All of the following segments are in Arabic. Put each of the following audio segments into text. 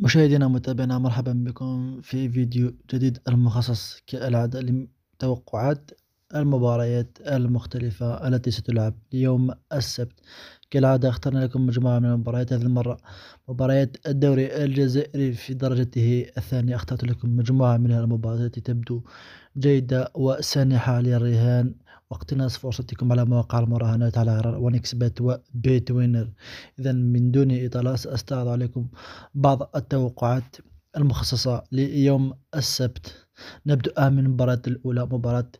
مشاهدينا ومتابعينا، مرحبا بكم في فيديو جديد المخصص كالعادة لتوقعات المباريات المختلفة التي ستلعب يوم السبت. كالعادة اخترنا لكم مجموعة من المباريات، هذه المرة مباريات الدوري الجزائري في درجته الثانية. اخترت لكم مجموعة من المباريات التي تبدو جيدة وسانحة للرهان واقتناص فرصتكم على مواقع المراهنات على ونكس بت وبيت وينر. إذا من دون إطالة سأستعرض عليكم بعض التوقعات المخصصة ليوم السبت. نبدأ من المباراة الأولى، مباراة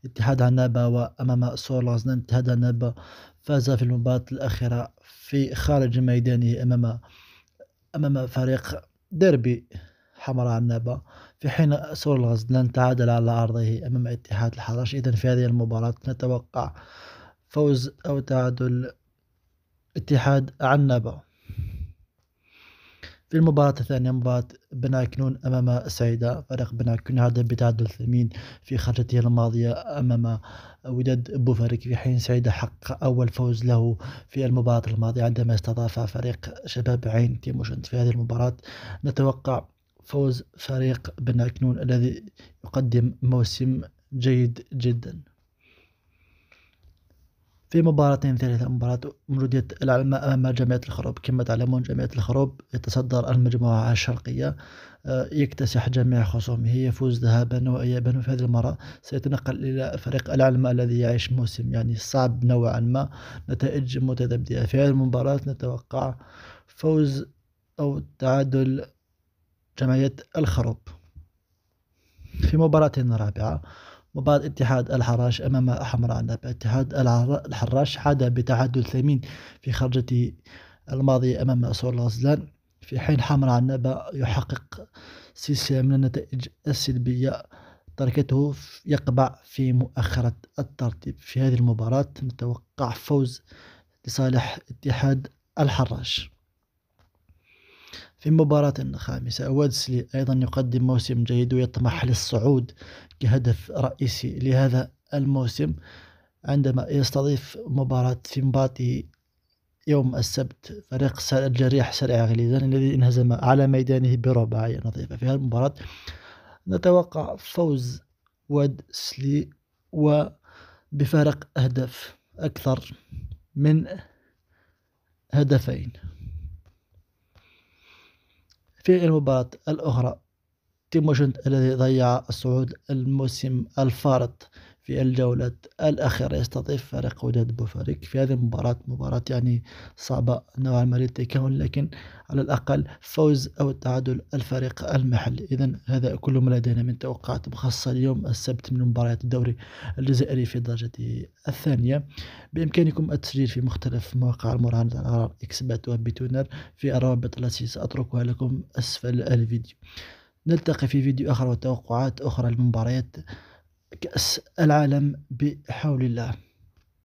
اتحاد عنابة وأمام صور الغزلان. اتحاد عنابة فاز في المباراة الأخيرة في خارج ميدانه أمام فريق ديربي حمراء عنابة، في حين صور الغزلان تعادل على أرضه أمام اتحاد الحرش. إذن في هذه المباراة نتوقع فوز أو تعادل اتحاد عنابة. في المباراة الثانية، مباراة بناكنون أمام سعيدة. فريق بناكنون عاد بتعادل ثمين في خرجته الماضية أمام وداد بوفريك، في حين سعيدة حقق أول فوز له في المباراة الماضية عندما استضاف فريق شباب عين تيموشنت. في هذه المباراة نتوقع فوز فريق بناكنون الذي يقدم موسم جيد جدا. في مباراة ثالثة، مباراة مولودية العلماء أمام جامعة الخروب. كما تعلمون جامعة الخروب يتصدر المجموعة الشرقية، يكتسح جميع خصومه، يفوز ذهابا وإيابا. في هذه المرة سيتنقل إلى فريق العلماء الذي يعيش موسم صعب نوعا ما، نتائج متذبذبة. في هذه المباراة نتوقع فوز أو تعادل جمعية الخروب. في مباراة رابعة، مباراة اتحاد الحراش أمام حمراء عنابة. اتحاد الحراش عاد بتعادل ثمين في خرجته الماضية أمام صور الغزلان، في حين حمراء عنابة يحقق سلسلة من النتائج السلبية تركته يقبع في مؤخرة الترتيب. في هذه المباراة نتوقع فوز لصالح اتحاد الحراش. في مباراة خامسة، وادسلي أيضا يقدم موسم جيد ويطمح للصعود كهدف رئيسي لهذا الموسم، عندما يستضيف في مباراة يوم السبت فريق الجريح سريع غليظان الذي انهزم على ميدانه برباعية نظيفة. في هذه المباراة نتوقع فوز وادسلي وبفارق أهداف أكثر من هدفين. في المباراة الأخرى، تيموشنت الذي ضيع الصعود الموسم الفارط في الجولة الأخيرة يستضيف فريق وداد بوفريك. في هذه المباراة مباراة صعبة نوعا ما للتكهن، لكن على الأقل فوز أو تعادل الفريق المحلي. إذن هذا كل ما لدينا من توقعات مخصصة اليوم السبت من مباريات الدوري الجزائري في درجته الثانية. بإمكانكم التسجيل في مختلف مواقع المراهنة على إكسبات وبيتونر في الروابط التي سأتركها لكم أسفل الفيديو. نلتقي في فيديو آخر وتوقعات أخرى لمباريات كأس العالم بحول الله.